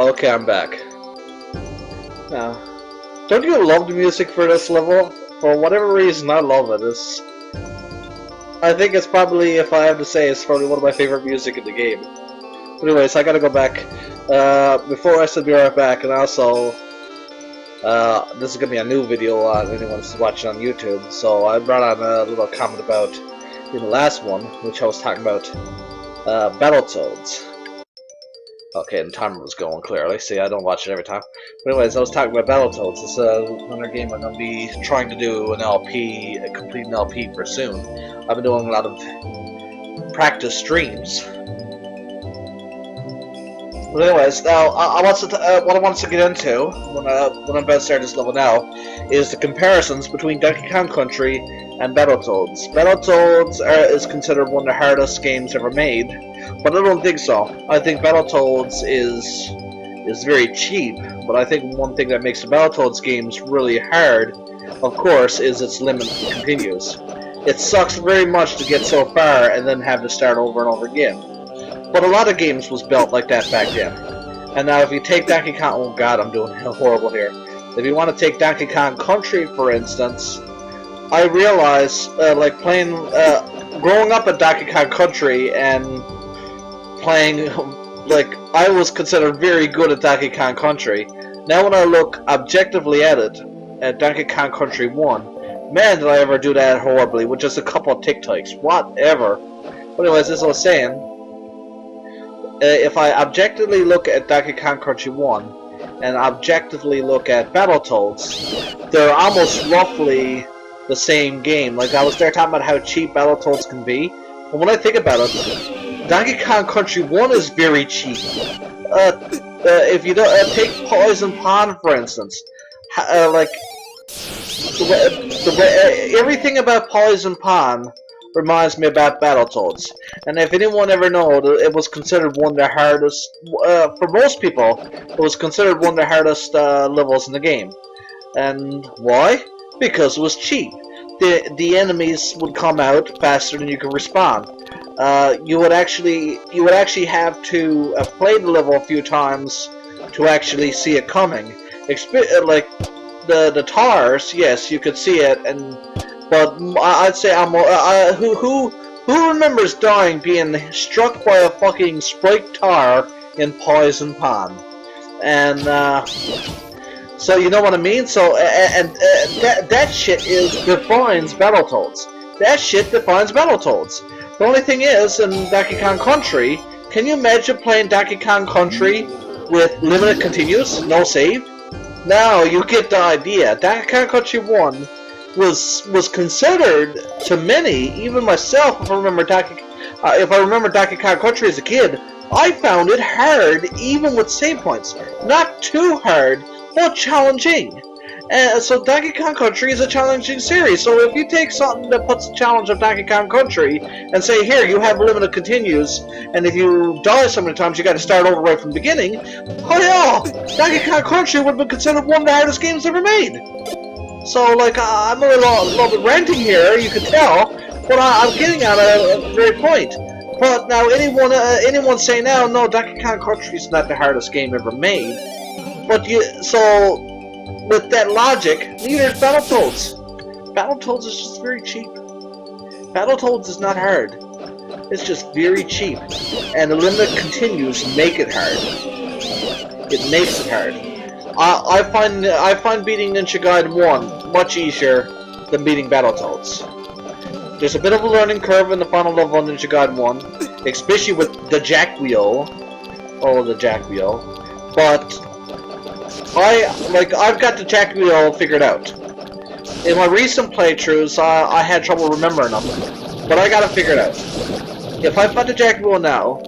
Okay, I'm back. Now, don't you love the music for this level? For whatever reason, I love it. I think it's probably, if I have to say, it's probably one of my favorite music in the game. But anyways, I gotta go back. Before I said be right back, and also, this is gonna be a new video on anyone who's watching on YouTube. So I brought on a little comment about in the last one, which I was talking about Battletoads. Okay, and the timer was going clearly. See, I don't watch it every time. But anyways, I was talking about Battletoads. It's another game I'm going to be trying to do an LP, complete an LP for soon. I've been doing a lot of practice streams. But anyways, now what I want to get into when I'm about to start this level now is the comparisons between Donkey Kong Country and Battletoads. Battletoads is considered one of the hardest games ever made, but I don't think so. I think Battletoads is very cheap, but I think one thing that makes the Battletoads games really hard, of course, is its limit continues. It sucks very much to get so far and then have to start over and over again. But a lot of games was built like that back then. And now if you take Donkey Kong... Oh god, I'm doing horrible here. If you want to take Donkey Kong Country, for instance, I realize, like playing... growing up at Donkey Kong Country and playing... like, I was considered very good at Donkey Kong Country. Now when I look objectively at it, at Donkey Kong Country 1, man did I ever do that horribly with just a couple of tic-tacs. Whatever. But anyways, as I was saying... if I objectively look at Donkey Kong Country 1 and objectively look at Battletoads, they're almost roughly the same game. Like, I was there talking about how cheap Battletoads can be. But when I think about it, Donkey Kong Country 1 is very cheap. If you don't take Poison Pond, for instance, like, everything about Poison Pond reminds me about Battletoads. And if anyone ever knows, it was considered one of the hardest, for most people, it was considered one of the hardest levels in the game. And why? Because it was cheap. The enemies would come out faster than you could respawn. You would actually have to play the level a few times to actually see it coming. Like the tars, yes, you could see it, but I'd say who remembers dying being struck by a fucking spike tar in Poison Pond? And so you know what I mean. So that shit defines Battletoads. That shit defines Battletoads. The only thing is, in Donkey Kong Country, can you imagine playing Donkey Kong Country with limited continues, no save? Now you get the idea. Donkey Kong Country 1 was considered to many, even myself, if I remember Donkey Kong Country as a kid, I found it hard, even with save points. Not too hard, but challenging. And so Donkey Kong Country is a challenging series. So if you take something that puts the challenge of Donkey Kong Country and say, here, you have limited continues, and if you die so many times, you got to start over right from the beginning. Oh yeah, Donkey Kong Country would have been considered one of the hardest games ever made. So, like, I'm a little bit ranting here, you can tell, but I'm getting at a very point. But now, anyone saying now, no, Donkey Kong Country is not the hardest game ever made. But so, with that logic, neither is Battletoads. Battletoads is just very cheap. Battletoads is not hard. It's just very cheap. And the limited continues make it hard. It makes it hard. I find beating Ninja Gaiden 1 much easier than beating Battletoads. There's a bit of a learning curve in the final level of Ninja Gaiden 1, especially with the jack wheel. Oh, the jack wheel. But I've got the jack wheel figured out. In my recent playthroughs, I had trouble remembering them, but I got it figured out. If I find the jack wheel now,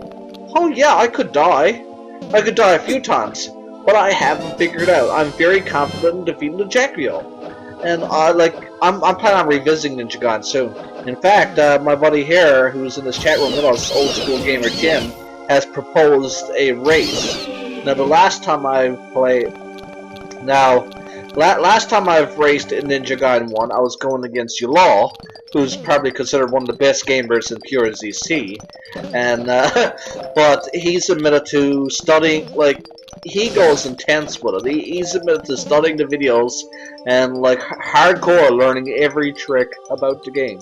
oh yeah, I could die. I could die a few times. But I haven't figured it out. I'm very confident in defeating the jack wheel. And I'm planning on revisiting Ninja Gaiden soon. In fact, my buddy here, who's in this chat room with us, Old School Gamer Tim, has proposed a race. Now, the last time I played... Now, Last time I've raced in Ninja Gaiden 1, I was going against Yulal, who's probably considered one of the best gamers in pure ZC, and but he's admitted to studying, like, he goes intense with it. He's admitted to studying the videos and like hardcore learning every trick about the game.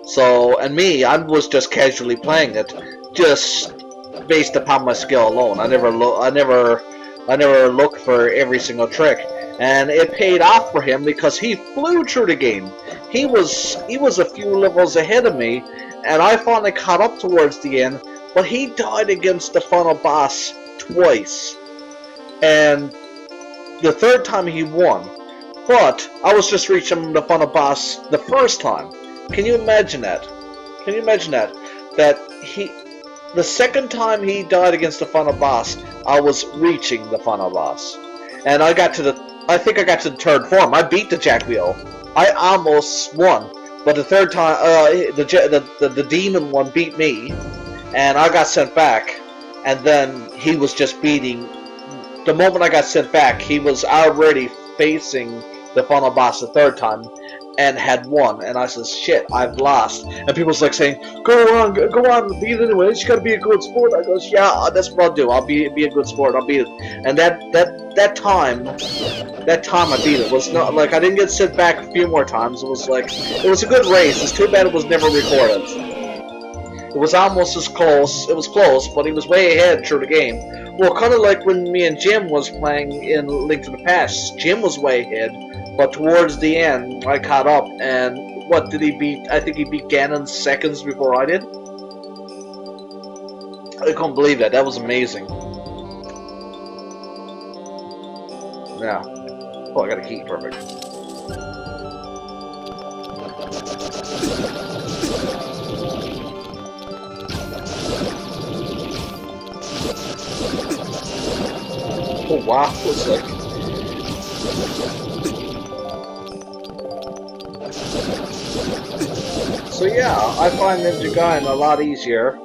So, and me, I was just casually playing it, just based upon my skill alone. I never looked for every single trick, and it paid off for him because he flew through the game. He was a few levels ahead of me, and I finally caught up towards the end. But he died against the final boss twice, and the third time he won. But I was just reaching the final boss the first time. Can you imagine that? Can you imagine that? The second time he died against the final boss, I was reaching the final boss, and I think I got to the third form. I beat the Jack Wheel. I almost won, but the third time, the demon one beat me, and I got sent back. And then he was just beating. The moment I got sent back, he was already facing the final boss the third time, and had won. And I says, "Shit, I've lost." And people's like saying, "Go on, beat it anyways. You gotta be a good sport." I goes, "Yeah, that's what I'll do. I'll be a good sport. I'll beat it." And that time I beat it. Was not like I didn't get sent back a few more times. It was a good race. It's too bad it was never recorded. It was almost as close. It was close, but he was way ahead through the game. Well, kind of like when me and Jim was playing in Link to the Past. Jim was way ahead, but towards the end, I caught up. And what did he beat? I think he beat Ganon seconds before I did. I couldn't believe that. That was amazing. Yeah. Oh, I got a key. Perfect. Oh wow, it's like... So yeah, I find Ninja Gaiden a lot easier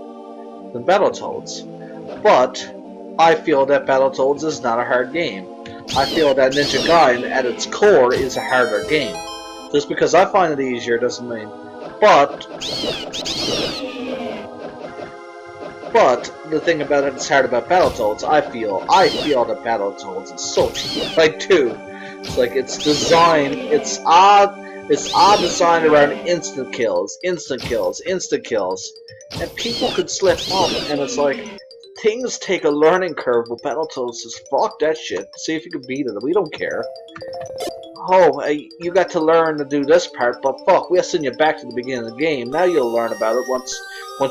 than Battletoads. But I feel that Battletoads is not a hard game. I feel that Ninja Gaiden at its core is a harder game. Just because I find it easier doesn't mean... But the thing about it that's hard about Battletoads, I feel that Battletoads is so cheap. Like, too. It's like, it's designed, it's odd designed around instant kills. And people could slip up, and it's like, things take a learning curve, but Battletoads is fuck that shit. See if you can beat it, we don't care. Oh, you got to learn to do this part, but fuck, we'll send you back to the beginning of the game. Now you'll learn about it once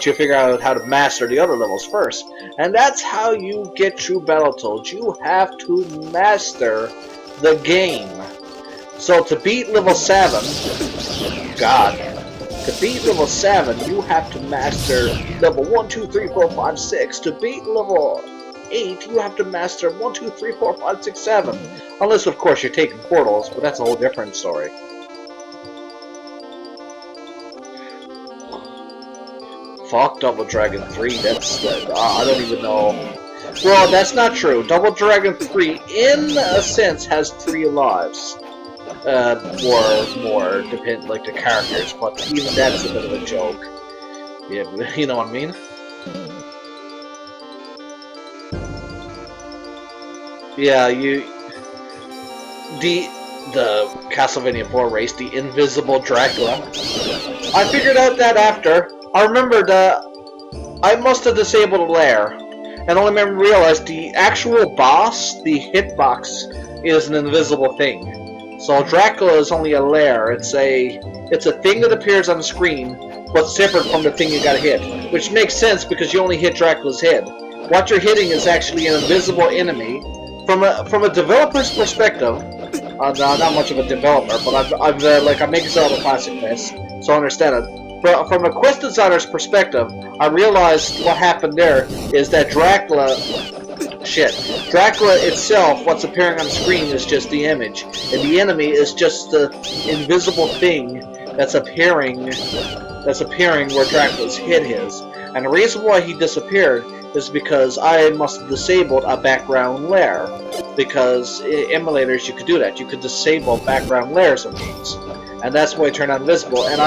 you figure out how to master the other levels first. And that's how you get through Battletoads. You have to master the game. So to beat level 7, to beat level 7, you have to master level 1, 2, 3, 4, 5, 6. To beat level 8, you have to master 1, 2, 3, 4, 5, 6, 7. Unless, of course, you're taking portals, but that's a whole different story. Fuck Double Dragon 3, I don't even know. Well, that's not true. Double Dragon 3, in a sense, has 3 lives. More depend like the characters, but even that's a bit of a joke. Yeah, you know what I mean? Yeah, the Castlevania 4 race, the Invisible Dracula. I figured out that after. I remembered I must have disabled a lair, and only realized the actual boss, the hitbox, is an invisible thing. So Dracula is only a lair. It's a thing that appears on the screen, but separate from the thing you gotta hit. Which makes sense because you only hit Dracula's head. What you're hitting is actually an invisible enemy. From a developer's perspective, I'm not much of a developer, but I make Zelda Classic Quest, so I understand it. But from a quest designer's perspective, I realized what happened there is that Dracula itself, what's appearing on the screen is just the image, and the enemy is just the invisible thing that's appearing where Dracula's hit is. And the reason why he disappeared is because I must have disabled a background layer. Because in emulators you could do that. You could disable background layers of games. And that's why it turned on invisible. And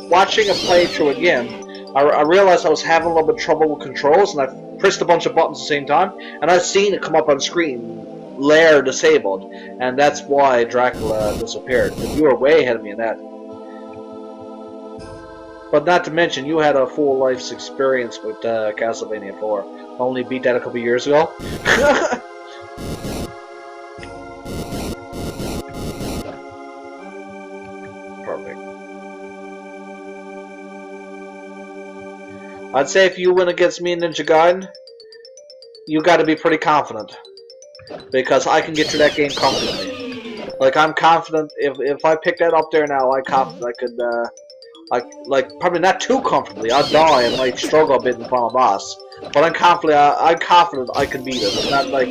watching a playthrough again, I realized I was having a little bit of trouble with controls, and I pressed a bunch of buttons at the same time, and I seen it come up on screen, layer disabled, and that's why Dracula disappeared. But you were way ahead of me in that. But not to mention, you had a full life's experience with Castlevania 4. I only beat that a couple years ago. Perfect. I'd say if you win against me in Ninja Gaiden, you got to be pretty confident, because I can get through that game confidently. Like, I'm confident if I pick that up there now, I'm confident I could. Like probably not too comfortably. I'd die and might struggle a bit in front of boss, but I'm confident I can beat it. It's not like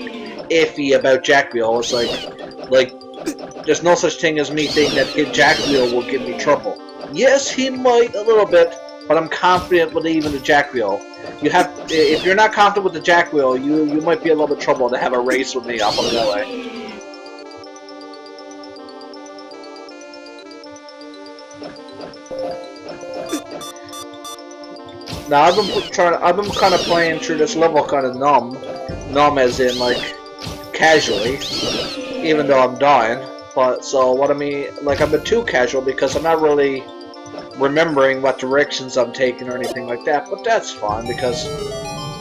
iffy about Jack Wheel. It's like there's no such thing as me thinking that Jack Wheel will give me trouble. Yes, he might a little bit, but I'm confident with even the Jack Wheel. If you're not confident with the Jack Wheel, you might be a little bit trouble to have a race with me. I'll put it that way. Now I've been kind of playing through this level kind of numb as in like casually, even though I'm dying. But so what I mean, like I've been too casual because I'm not really remembering what directions I'm taking or anything like that. But that's fine because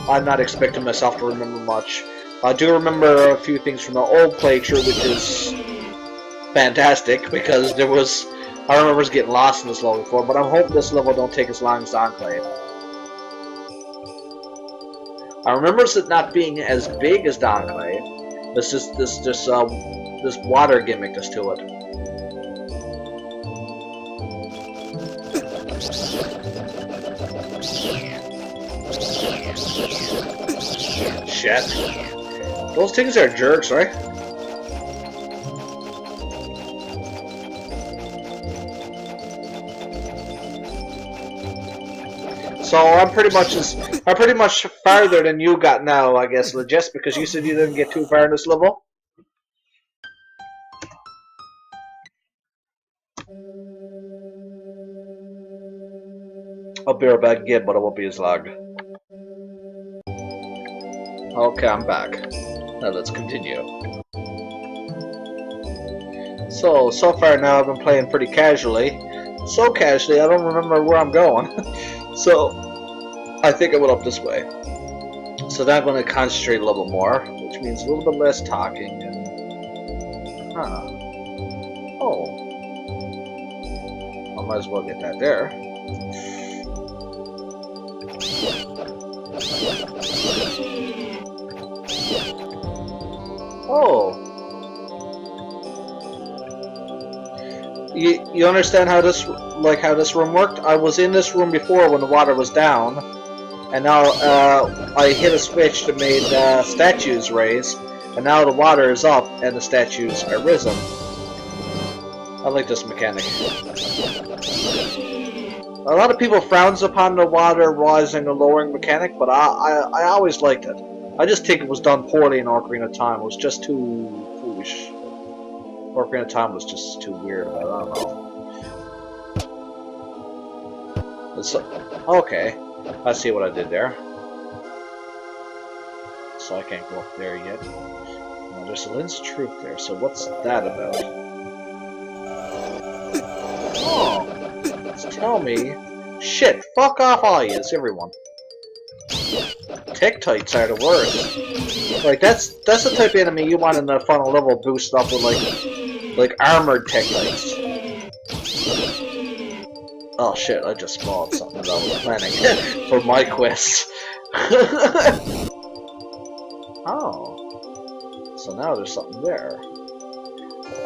I'm not expecting myself to remember much. I do remember a few things from the old playthrough, which is fantastic because I remember getting lost in this level before. But I'm hoping this level don't take as long as Enclave. I remember it not being as big as Enclave. This water gimmick that's to it. Shit. Those things are jerks, right? So I'm pretty much farther than you got now, I guess, just because you said you didn't get too far in this level. I'll be right back again, but it won't be as long. Okay, I'm back. Now let's continue. So far now I've been playing pretty casually. So casually I don't remember where I'm going. So, I think I went up this way. So now I'm going to concentrate a little more, which means a little bit less talking. And, oh. I might as well get that there. Oh. You understand how this room worked? I was in this room before when the water was down, and now I hit a switch that made statues raise, and now the water is up and the statues are risen. I like this mechanic. A lot of people frowns upon the water rising or lowering mechanic, but I always liked it. I just think it was done poorly in Ocarina of Time. It was just too foolish. Ocarina of Time was just too weird. I don't know. Okay, I see what I did there. So I can't go up there yet. Now there's a lens of truth there. So what's that about? Oh, tell me. Shit! Fuck off, all yous, everyone. Tick-tights are the worst. Like that's the type of enemy you want in the final level, boosted up with like armored tick-tights. Oh shit! I just spawned something that I was planning for my quest. Oh, so now there's something there,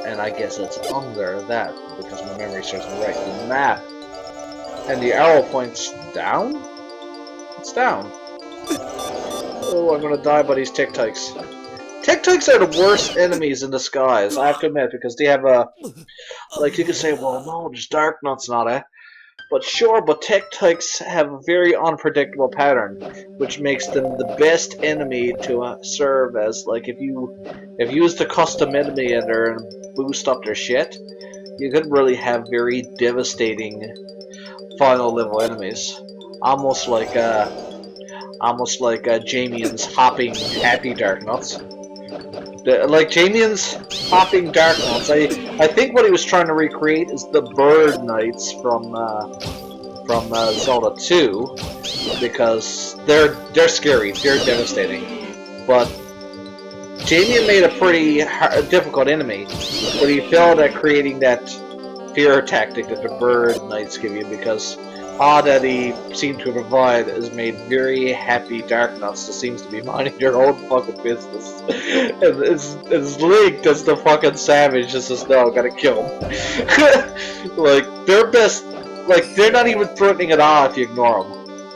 and I guess it's under that because my memory serves me right. The map, and the arrow points down. It's down. Oh, I'm gonna die by these tick-tights. Tick-tights are the worst enemies in disguise, I have to admit, because they have a... Like, you could say, well, no, there's dark nuts and all that. but tech-types have a very unpredictable pattern, which makes them the best enemy to serve as, like, if you use the custom enemy ender and boost up their shit, you could really have very devastating final level enemies. Almost like Jamian's hopping happy dark nuts. Like Jamian's hopping dark nuts. I think what he was trying to recreate is the bird knights from Zelda 2, because they're scary, they're devastating. But Jamian made a pretty difficult enemy, but he failed at creating that fear tactic that the bird knights give you, because all that he seemed to provide is made very happy dark nuts that seems to be minding their own fucking business. And it's linked as the fucking savage that says, no, gotta kill him. Like, their best, like, they're not even threatening at all if you ignore them.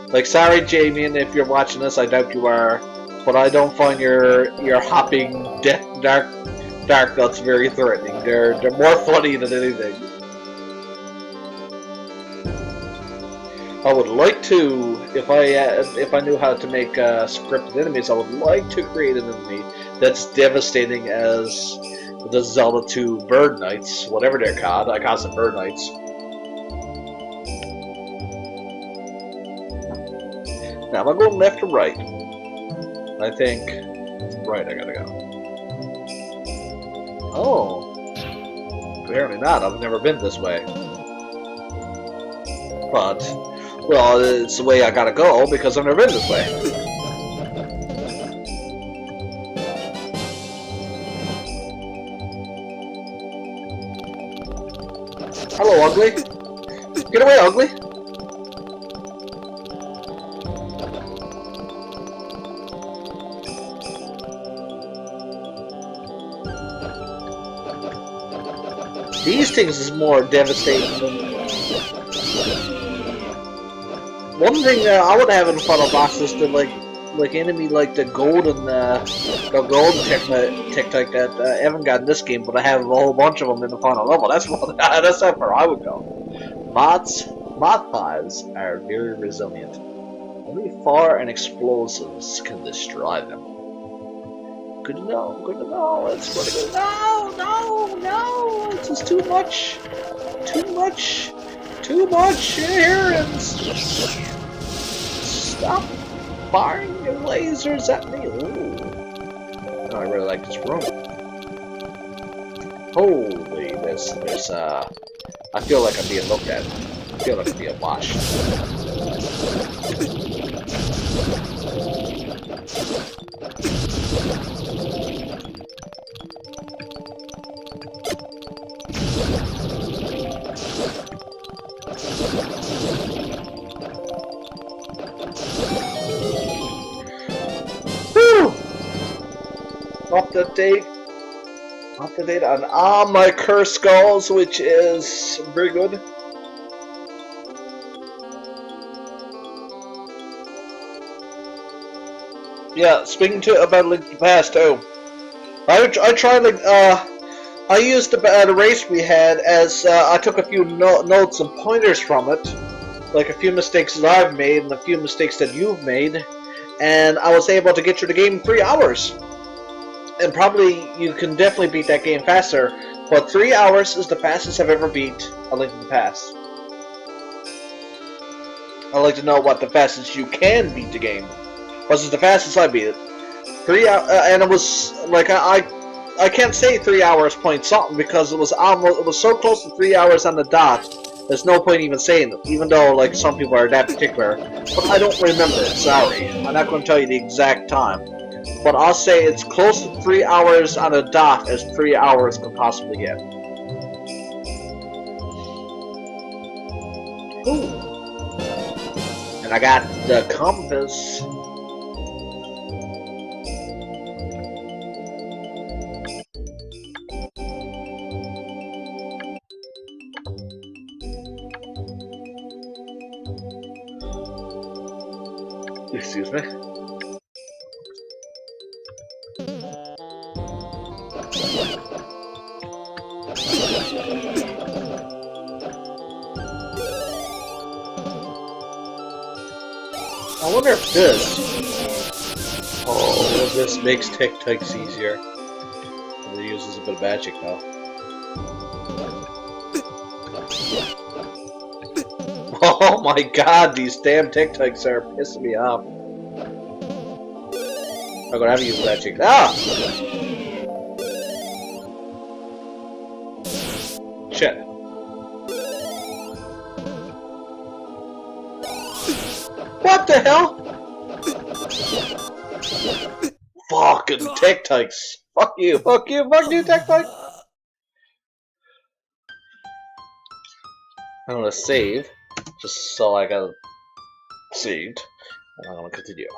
Like, sorry Jamian, if you're watching this, I doubt you are, but I don't find your hopping dark nuts very threatening. They're more funny than anything. I would like to, if I knew how to make scripted enemies, I would like to create an enemy that's devastating as the Zelda 2 Bird Knights, whatever they're called. I call them Bird Knights. Now, am I going left or right? I think right. I gotta go. Oh, apparently not. I've never been this way, but. Well, it's the way I gotta go because I've never been this way. Hello, Ugly. Get away, Ugly. These things is more devastating than... One thing I would have in Final Boss is the like enemy like the golden tech that I haven't got in this game, but I have a whole bunch of them in the final level. That's how far I would go. Mod pods are very resilient. Only fire and explosives can destroy them. Good to know. Good to know. It's really good. No! This is too much. Too much interference! Stop firing your lasers at me! Ooh. I really like this room. Holy, there's I feel like I'm being looked at. I feel like I'm being watched. Up to date on all my cursed skulls, which is very good. Yeah, speaking about Link to the Past too. I tried like I used the race we had as I took a few notes and pointers from it, like a few mistakes that I've made and a few mistakes that you've made, and I was able to get through the game in 3 hours. And probably you can definitely beat that game faster, but 3 hours is the fastest I've ever beat A Link to the Past. I'd like to know what the fastest you can beat the game. Was it the fastest I beat it? 3 hours, and it was like I can't say 3 hours point something because it was so close to 3 hours on the dot. There's no point even saying it, even though like some people are that particular. But I don't remember it. Sorry, I'm not going to tell you the exact time. But I'll say it's close to 3 hours on a dot as 3 hours can possibly get. Ooh. And I got the compass. Excuse me. wonder if this... Oh, this makes tic-tacs easier. It uses a bit of magic now. Oh my god, these damn tic-tacs are pissing me off. I'm gonna have to use magic. Ah! Shit. What the hell? Fucking tic-tacs. Fuck you, fuck you, fuck you, tic-tacs. I'm gonna save, just so I got saved, and I'm gonna continue.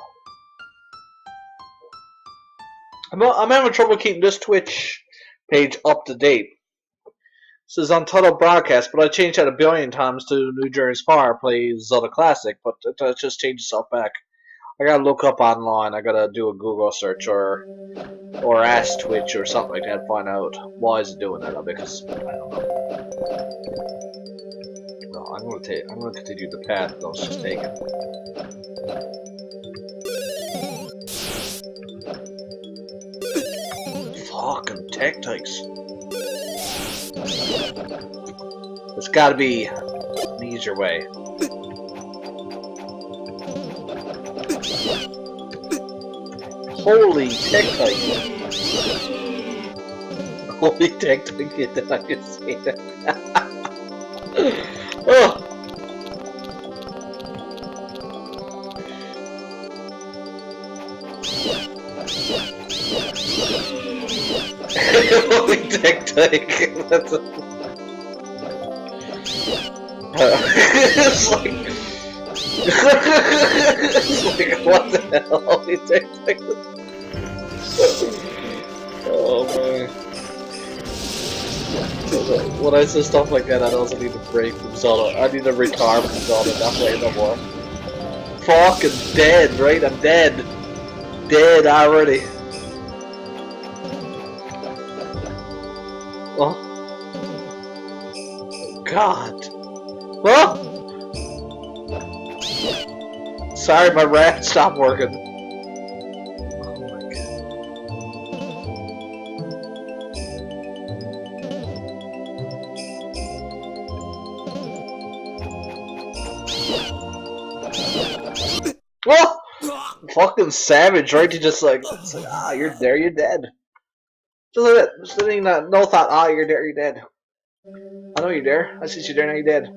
I'm having trouble keeping this Twitch page up to date. This is on Total Broadcast, but I changed that a billion times to New Journey's Fire plays Zora Classic, but it just changed itself back. I gotta look up online, I gotta do a Google search or ask Twitch or something like that and find out why is it doing that, because I don't know. No, I'm gonna continue the path that I was just taking. Fucking tic-tacs. There's gotta be an easier way. Holy tic-tac. Holy tic-tac, I can see that. Oh. Holy tic-tac. That's a... it's like... it's like, what the hell? Holy tic-tac. Oh man. When I say stuff like that, I also need a break from Zora. I need a retire from Zora, not play no more. Fucking dead, right? I'm dead. Dead already. Oh. God. Oh! Sorry, my rat stopped working. Oh my god. Oh! Fucking savage, right? You just like, it's like, ah, you're there, you're dead. Just like that. Just letting that, no thought, ah, you're there, you're dead. I know you're there. I see you there, now you're dead.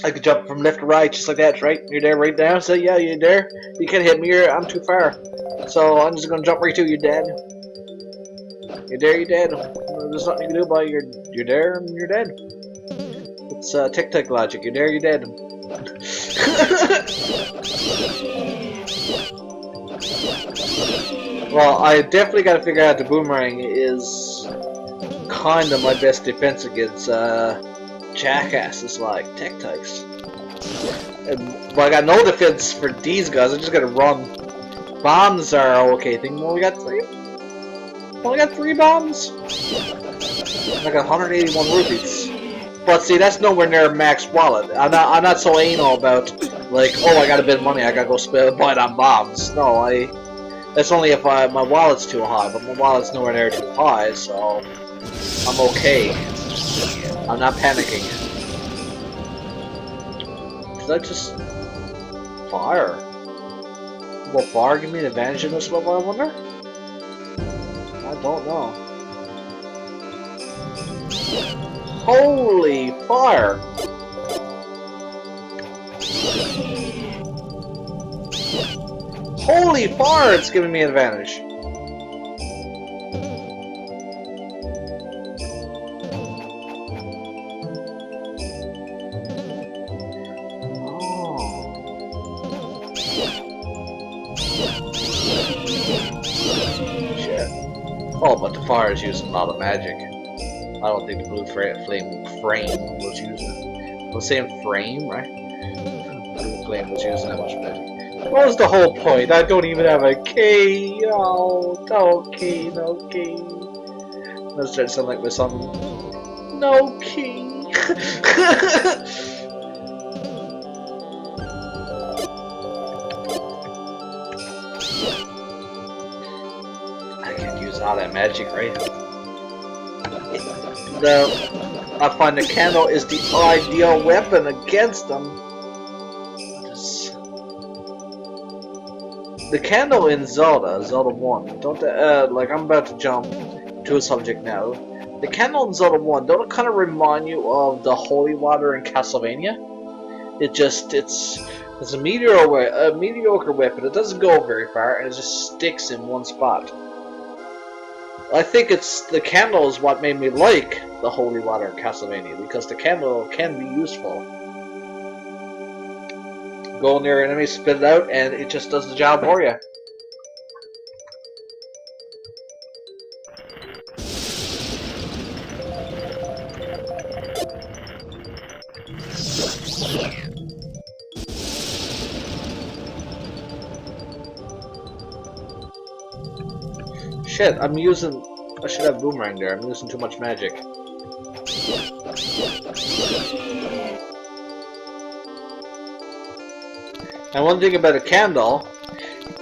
I could jump from left to right, just like that, right? You're there right now, so yeah, you're there. You can't hit me, I'm too far. So I'm just gonna jump right to you, you're dead. You're there, you're dead. There's nothing you can do about it, you're there, and you're dead. It's tic-tac logic, you're there, you're dead. Well, I definitely gotta figure out the boomerang is kinda my best defense against jackasses like tic-tacs. But I got no defense for these guys, I just gotta run. Bombs are okay thing. Well, we got 3? Only got 3 bombs? I got 181 rupees. But see, that's nowhere near max wallet. I'm not so anal about, like, oh, I got a bit of money, I gotta go buy it on bombs. No, that's only if my wallet's too high, but my wallet's nowhere near too high, so I'm okay. I'm not panicking. Did I just... fire? Will fire give me an advantage in this level, I wonder? I don't know. Holy fire! Holy fire, it's giving me an advantage. Oh, but the fire is using a lot of magic. I don't think the blue flame was using. I was saying frame, right? Blue flame was using that much magic. What was the whole point? I don't even have a key. Oh, no key, no key. That started to sound like my song. No key. use all that magic, right? I find the candle is the ideal weapon against them. The candle in Zelda 1, don't like I'm about to jump to a subject now. The candle in Zelda 1, don't it kind of remind you of the holy water in Castlevania? It's a mediocre weapon. It doesn't go very far, and it just sticks in one spot. I think the candle is what made me like the holy water in Castlevania, because the candle can be useful. Go near an enemy, spit it out, and it just does the job for you. Shit, I should have boomerang there. I'm using too much magic. And one thing about a candle,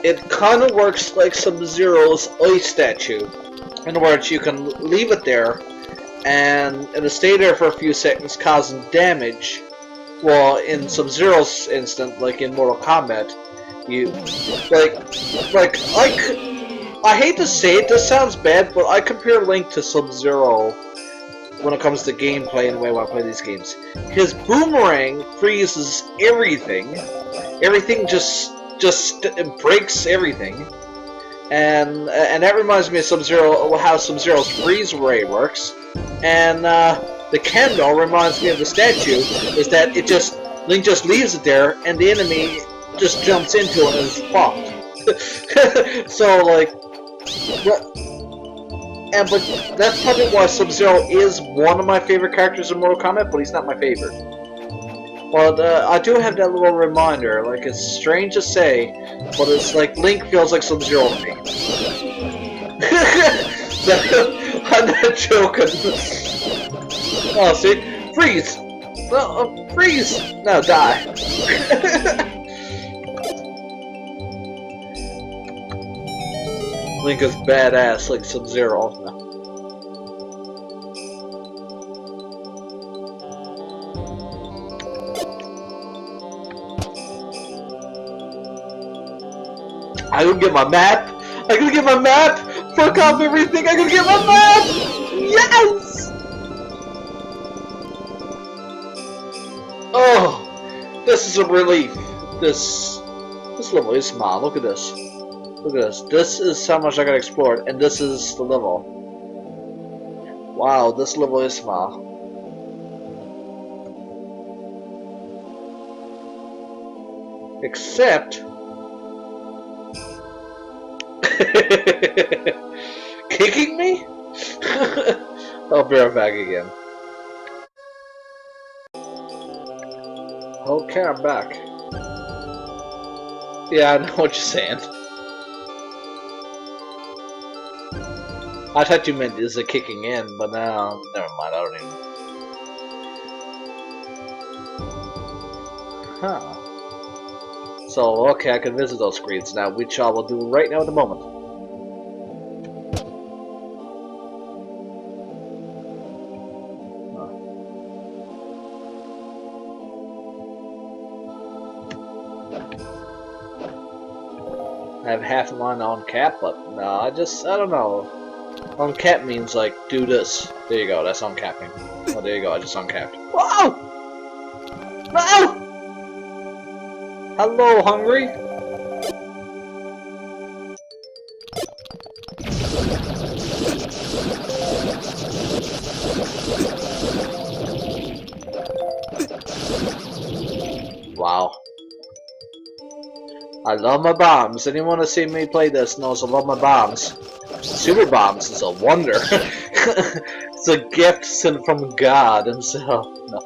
it kind of works like Sub-Zero's ice statue. In other words, you can leave it there, and it'll stay there for a few seconds, causing damage. Well, in Sub-Zero's instant, like in Mortal Kombat, I hate to say it, this sounds bad, but I compare Link to Sub-Zero when it comes to gameplay and the way I want to play these games. His boomerang freezes everything. Everything just breaks everything. And that reminds me of Sub-Zero, how Sub-Zero's freeze ray works. And the candle reminds me of the statue, is that Link just leaves it there, and the enemy just jumps into it and is fucked. So, like, but that's probably why Sub-Zero is one of my favorite characters in Mortal Kombat, but he's not my favorite. Well, I do have that little reminder, like, it's strange to say, but it's like Link feels like Sub-Zero to me. I'm not joking. Oh, see? Freeze! No, freeze! No, die. Link is badass like Sub-Zero. I could get my map! I could get my map! Fuck off everything! I could get my map! Yes! Oh! This is a relief. This level is small. Look at this. Look at this. This is how much I got explored, and this is the level. Wow, this level is small. Except... Kicking me? I'll be right back again. Okay, I'm back. Yeah, I know what you're saying. I thought you meant is it kicking in, but no, never mind, I don't even... Huh. So, okay, I can visit those screens now, which I will do right now at the moment. I have half of mine on cap, but no, I don't know. On cap means like, do this. There you go, that's uncapping. Oh, there you go, I just uncapped. Whoa! No! Hello, hungry? Wow. I love my bombs. Anyone who see me play this knows I love my bombs. Super bombs is a wonder. It's a gift sent from God himself. No.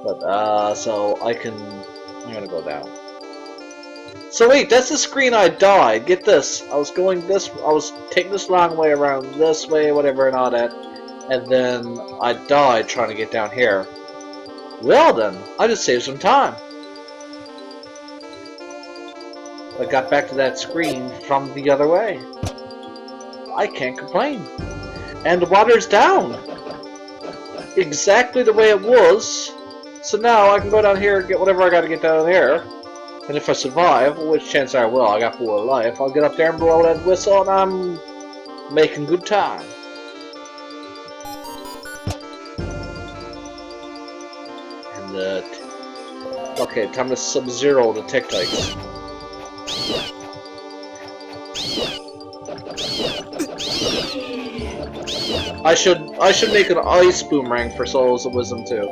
But so I'm gonna go down. So wait, that's the screen I died. Get this. I was taking this long way around this way, whatever and all that. And then I died trying to get down here. Well then, I just saved some time. I got back to that screen from the other way. I can't complain. And the water's down. Exactly the way it was. So now I can go down here and get whatever I gotta get down here. And if I survive, which chance I will, I got 4 life, I'll get up there and blow that whistle and I'm making good time. And okay, time to sub-zero the Tic-Tacs. I should make an ice boomerang for Souls of Wisdom too.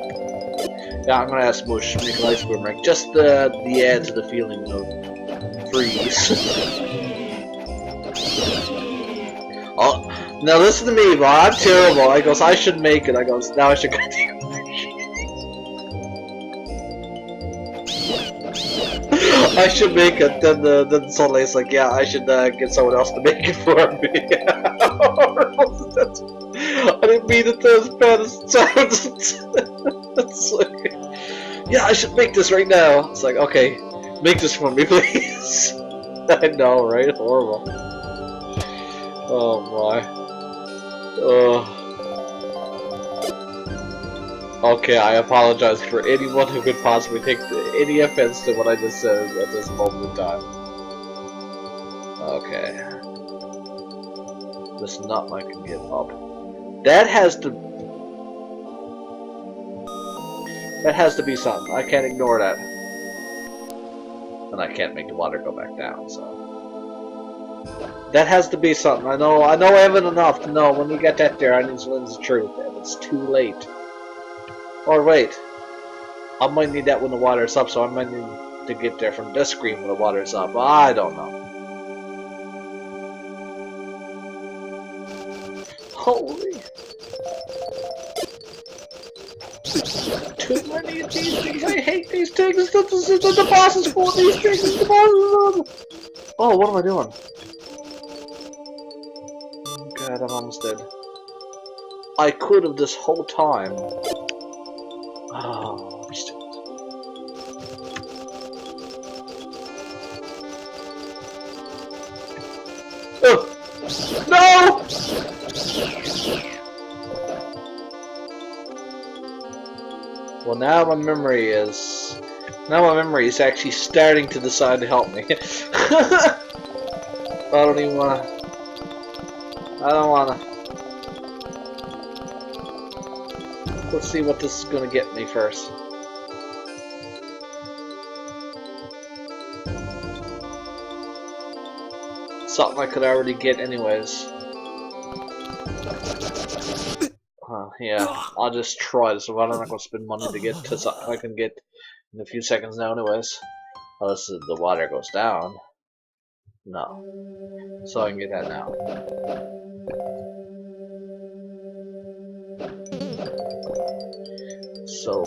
Yeah, I'm gonna ask Mush to make an ice boomerang. Just the add to the feeling of freeze. Oh, now listen to me, bro. I'm terrible. I goes, I should make it. I goes, now I should continue. I should make it. Then Soleil's like, yeah, I should get someone else to make it for me. I didn't mean it as bad as it sounds. It's like, yeah, I should make this right now. It's like, okay, make this for me, please. I know, right? Horrible. Oh my. Okay, I apologize for anyone who could possibly take any offense to what I just said at this moment in time. Okay. This nut I can get up. That has to be something. I can't ignore that. And I can't make the water go back down, so. That has to be something. I know I haven't enough to know when you get that there I need to learn the truth, and it's too late. Or wait. I might need that when the water's up, so I might need to get there from this screen when the water's up. I don't know. Holy. Too many of these things. I hate these things. The boss is full of these things. The boss is... Oh, what am I doing? God, I'm almost dead. I could have this whole time. Oh, I'm stupid. No! Well, now my memory is actually starting to decide to help me. I don't even wanna. I don't wanna. Let's see what this is gonna get me first. Something I could already get anyways. Yeah, I'll just try this. I'm not gonna spend money to get to something I can get in a few seconds now anyways. Unless the water goes down. No. So I can get that now. So,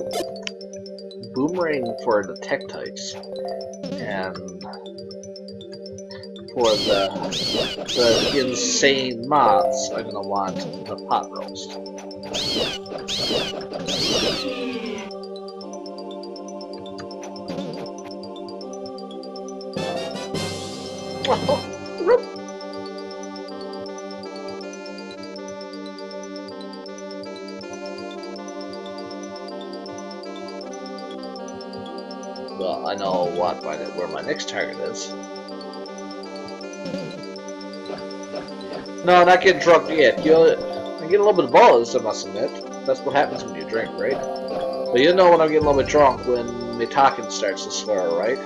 boomerang for the Tic-Tacs, and for the insane mods, I'm gonna want the pot roast. Well, I know where my next target is. No, not getting drunk yet. I get a little bit of buzz, I must admit. That's what happens when you drink, right? But you know when I'm getting a little bit drunk when my talking starts to slur, right?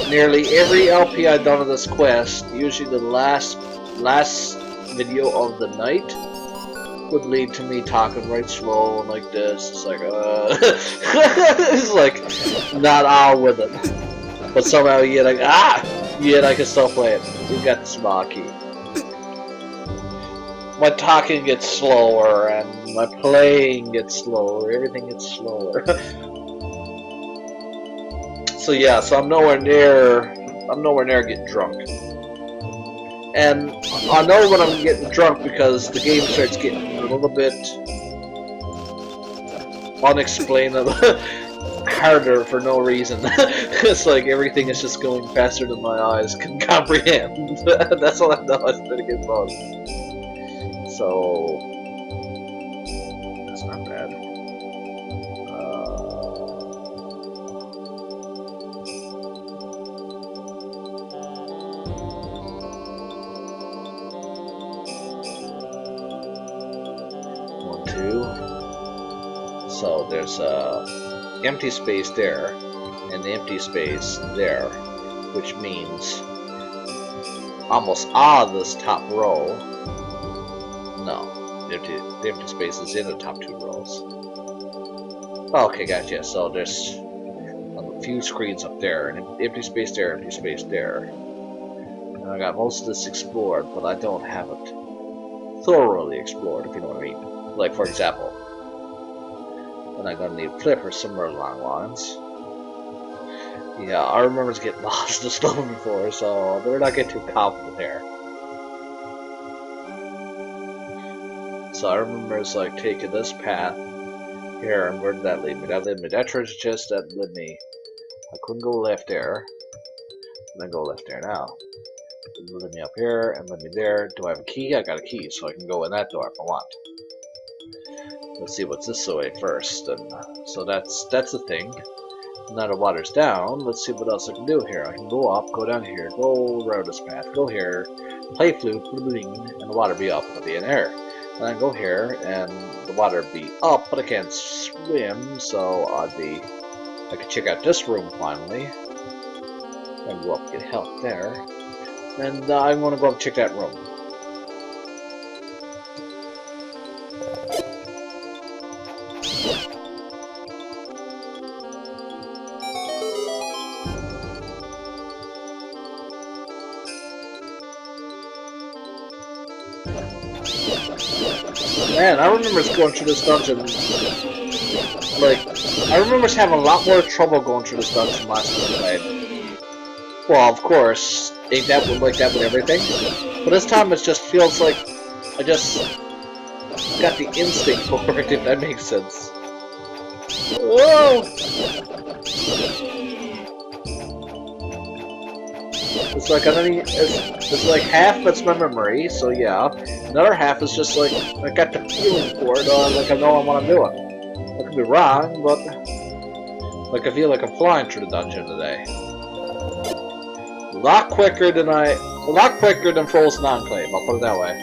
Nearly every LP I've done of this quest, usually the last video of the night, would lead to me talking right slow and like this. It's like, it's like, not all with it. But somehow yet I can still play it. We've got the small key. My talking gets slower and my playing gets slower. Everything gets slower. So yeah, so I'm nowhere near getting drunk. And I know when I'm getting drunk because the game starts getting a little bit unexplainable. harder for no reason. It's like everything is just going faster than my eyes can comprehend. That's all I know. It's gonna get lost. So that's not bad. 1, 2. So there's empty space there and the empty space there, which means almost all of this top row. No, the empty space is in the top 2 rows. Okay, gotcha. So there's a few screens up there, and empty space there, empty space there. And I got most of this explored, but I don't have it thoroughly explored, if you know what I mean. Like, for example, and I'm gonna need a flipper somewhere along lines. Yeah, I remember to get lost in stuff before, so better not get too confident here. So I remember it's like taking this path here, and where did that lead me? That led me that treasure chest, that led me. I couldn't go left there, and then go left there now. It led me up here, and led me there. Do I have a key? I got a key, so I can go in that door if I want. Let's see what's this way first. And so that's the thing. Now the water's down. Let's see what else I can do here. I can go up, go down here, go around this path, go here, play flute, bling, and the water be up, and I'll be in air. And then go here, and the water be up, but I can't swim, so I can check out this room finally. And go up and get help there. And I'm gonna go up and check that room. Man, I remember going through this dungeon. Like, I remember having a lot more trouble going through this dungeon last time I played. Well, of course, ain't that like that with everything? But this time it just feels like I just got the instinct for it, if that makes sense. Whoa! It's like it's like half that's my memory, so yeah. Another half is just like I got the feeling for it, like I know what I'm doing. I could be wrong, but like I feel like I'm flying through the dungeon today. A lot quicker than Frozen Enclave, I'll put it that way.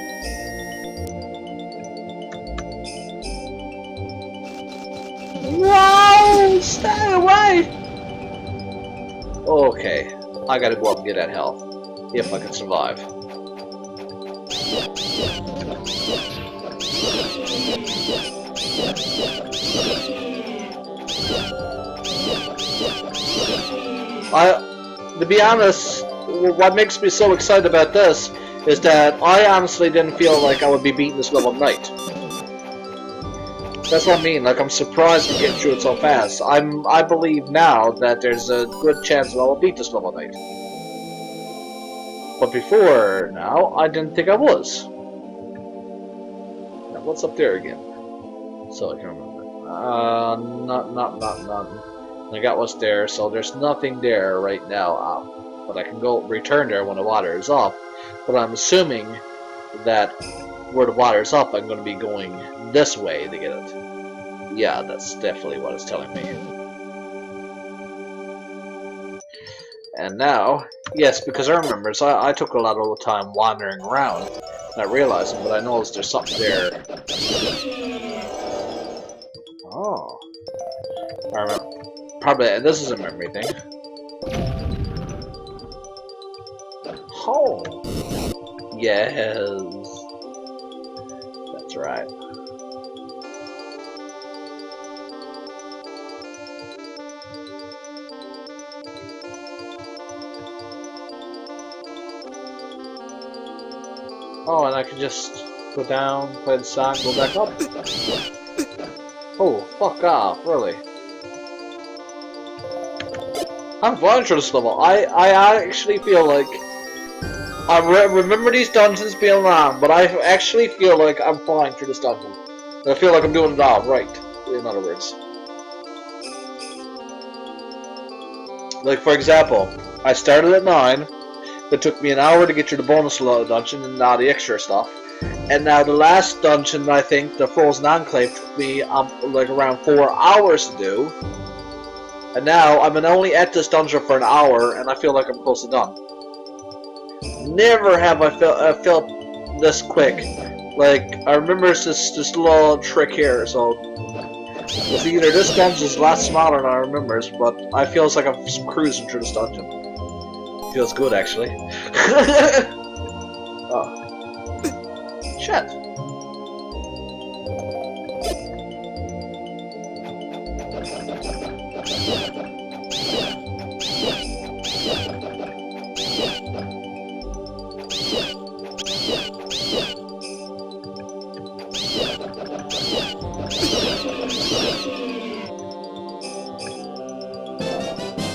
No! Stay away! Okay, I gotta go up and get that health, if I can survive. To be honest, what makes me so excited about this is that I honestly didn't feel like I would be beating this level at night. That's what I mean, like I'm surprised to get through it so fast. I believe now that there's a good chance that I will beat this level at night. But before now, I didn't think I was. Now what's up there again? So I can remember. Nothing. I got what's there, so there's nothing there right now. But I can go return there when the water is up. But I'm assuming that where the water is up, I'm going to be going this way to get it. Yeah, that's definitely what it's telling me. And now, yes, because I remember, so I took a lot of time wandering around, not realizing, but I noticed there's something there. Oh. I remember. Probably, this is a memory thing. Oh. Yes. That's right. Oh, and I can just go down, play the song, go back up. Oh, fuck off, really. I'm flying through this level. I actually feel like I remember these dungeons being long, but I actually feel like I'm flying through this dungeon. I feel like I'm doing it all right, in other words. Like, for example, I started at 9, it took me an hour to get through the bonus dungeon and all the extra stuff. And now the last dungeon, I think, the Frozen Enclave, took me like around 4 hours to do. And now I'm only at this dungeon for an hour, and I feel like I'm close to done. Never have I felt this quick. Like, I remember this little trick here, so it's either this dungeon is a lot smaller than I remember, but I feels like I'm cruising through this dungeon. Feels good, actually. Oh. Shit.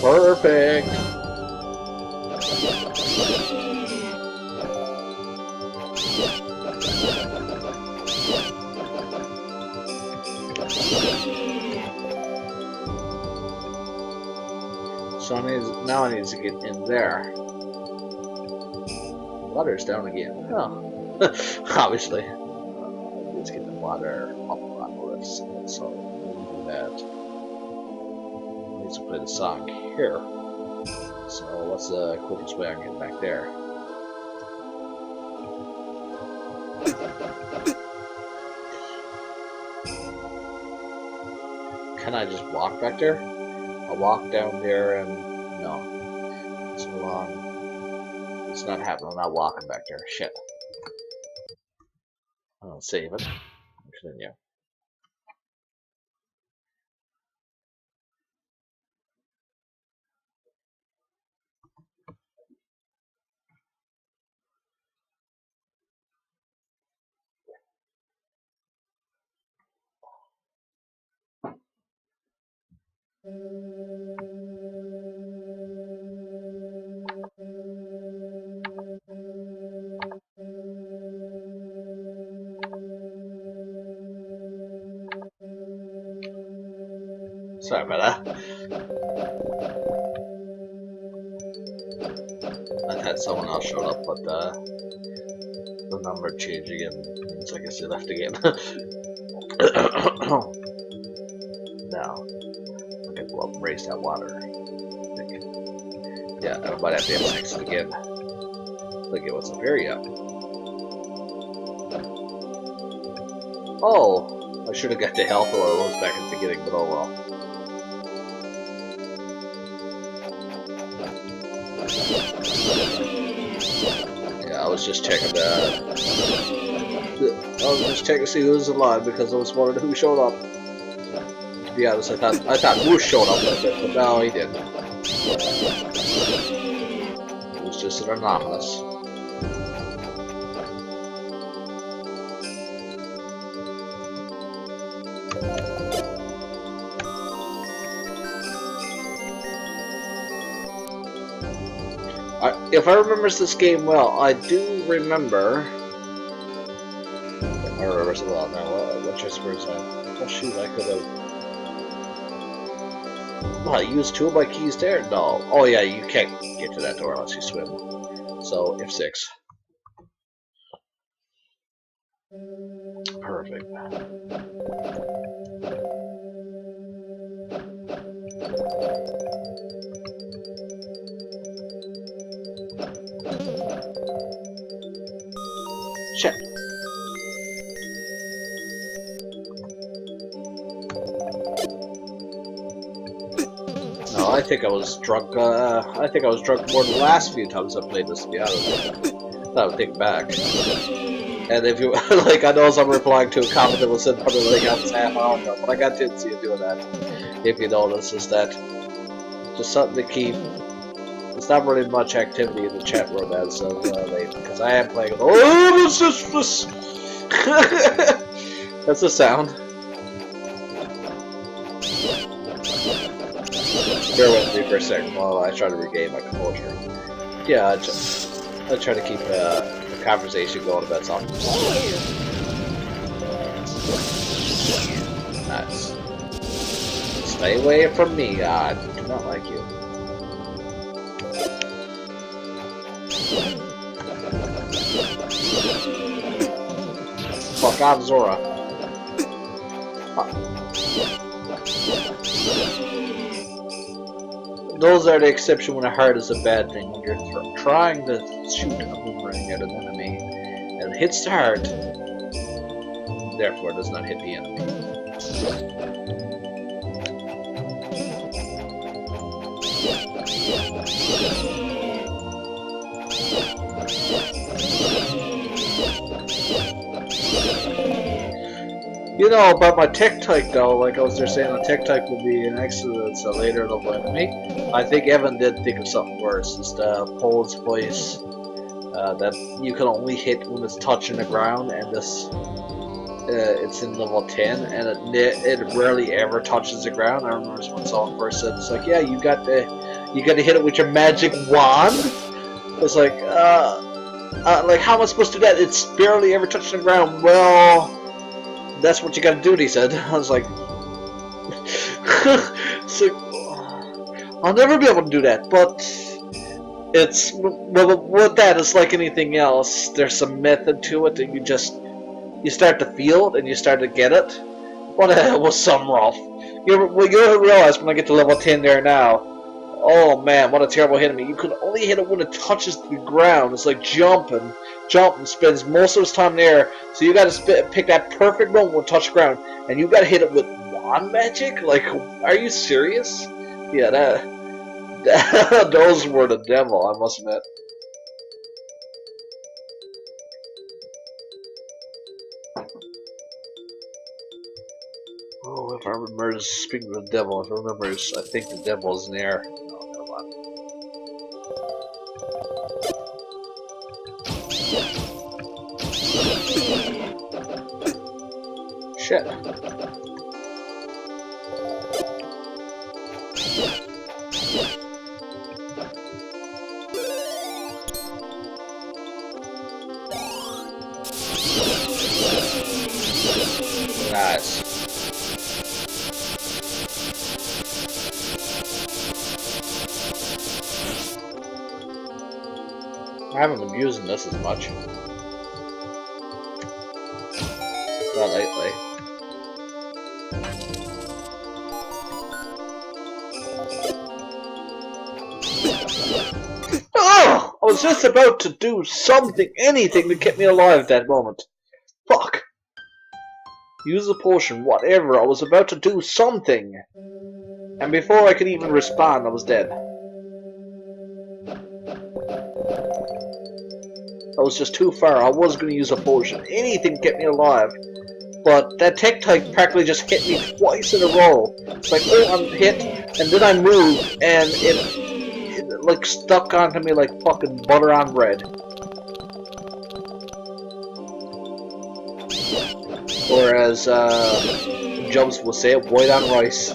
Perfect. So now I need to get in there. Water's down again. Oh, obviously. Let's get the water up on the left side. So we'll do that. Needs to play the song here. So what's the quickest way I can get back there? Can I just walk back there? I'll walk down there and no. It's so long. It's not happening. I'm not walking back there. Shit. I'll save it. Continue. Sorry about that. I had someone else showed up, but the number changed again. So I guess they left again. Now, okay, well, raise that water. Yeah, I might have to fix it again. Look at what's up here yet. Oh, I should have got the health or it was back at the beginning, but oh well. Yeah, I was just checking that. I was just checking to see who was alive because I was wondering who showed up. To be honest, I thought Woosh showed up a bit, but no, he didn't. It was just an anomalous. If I remember this game well, I do remember. I remember it well now. What just was oh shoot, I could have. Oh, I used 2 of my keys there? No. Oh yeah, you can't get to that door unless you swim. So F6. Perfect. Shit. No, I think I was drunk. I think I was drunk more than the last few times I played this. To be honest, I would think back. And if you like, I know I'm replying to a comment that was in front of the link I was half hour ago, but I got to see you doing that. If you notice, is that just something to keep. There's not really much activity in the chat room as of late, because I am playing. Oh, this is this. That's the sound. Bear with me for a second while I try to regain my composure. Yeah, I try to keep the conversation going about something. Nice. Stay away from me. I do not like you. Fuck off, Zora. Those are the exception when a heart is a bad thing. When you're trying to shoot a boomerang at an enemy, and it hits the heart, therefore it does not hit the enemy. You know, about my tech type though, like I was there saying, a tech type will be an excellent later level enemy. I think Evan did think of something worse. It's the Pole's voice that you can only hit when it's touching the ground, and this it's in level 10, and it rarely ever touches the ground. I remember when someone first said, it's like, yeah, you got to hit it with your magic wand. It's like, how am I supposed to do that? It's barely ever touching the ground. Well, that's what you gotta do, he said. I was like, it's like, I'll never be able to do that, but it's, well, with that, it's like anything else. There's some method to it, and you start to feel it, and you start to get it. But it was some rough. You realize when I get to level 10 there now, oh man, what a terrible hit me. You can only hit it when it touches the ground. It's like jumping spends most of its time there, so you gotta pick that perfect moment when it touches ground, and you gotta hit it with wand magic? Like, are you serious? Yeah, that those were the devil, I must admit. Oh, if I remember, speaking of the devil, if I remember, I think the devil's in there. No, never mind. Shit. Nice. I haven't been using this as much. Not lately. Oh! I was just about to do something, anything to keep me alive at that moment. Fuck. Use a potion, whatever. I was about to do something. And before I could even respond, I was dead. I was just too far. I was going to use a potion. Anything to get me alive. But that tech type practically just hit me twice in a row. It's like, oh, I'm hit, and then I move, and it like stuck onto me like fucking butter on bread. Or as Jumps will say it, white on rice.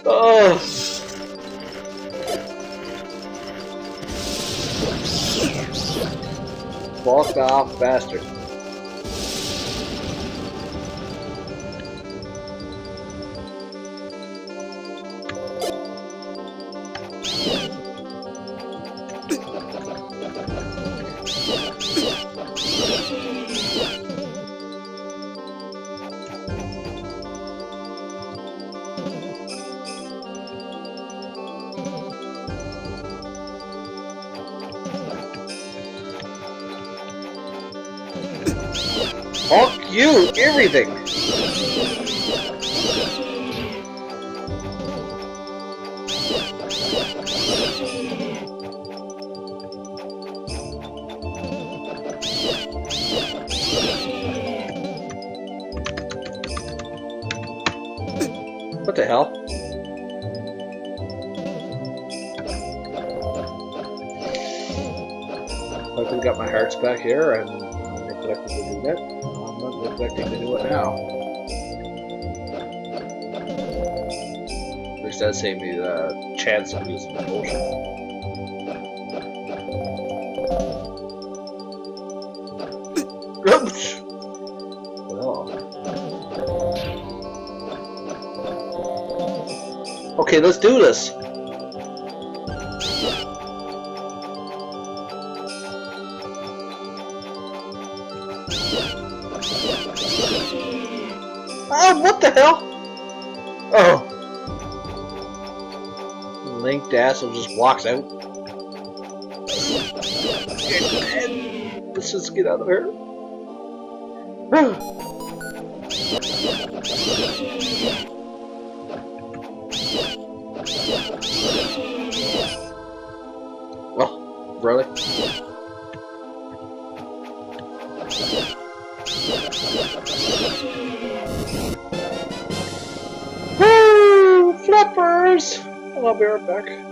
Oh. Fuck off, bastard. Fuck you, everything! What the hell? I think I got my hearts back here, and I'm neglecting to do that. I'm not neglecting to do it now. At least that saved me the chance of using the potion. Okay, let's do this. Oh, what the hell? Oh. Linked asshole just walks out. Let's just get out of here. Oh, really? Woo! Flippers! I'll be right back.